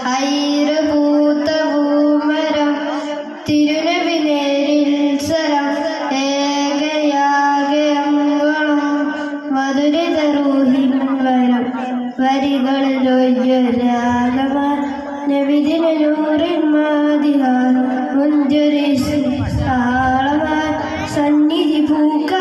ഹൈറ് പൂത്ത പൂമരം തിരുനബി നേരിൽ സരം ഏകയാകെ അമ്പണം മധുരിത റൂഹിൻ വരം വരികളിലൊരാഗമാൻ നബിദിന നൂറിൻ മാതിഹാൻ മുഞ്ചൊരി താളമാൻ സന്നിധി പൂക്ക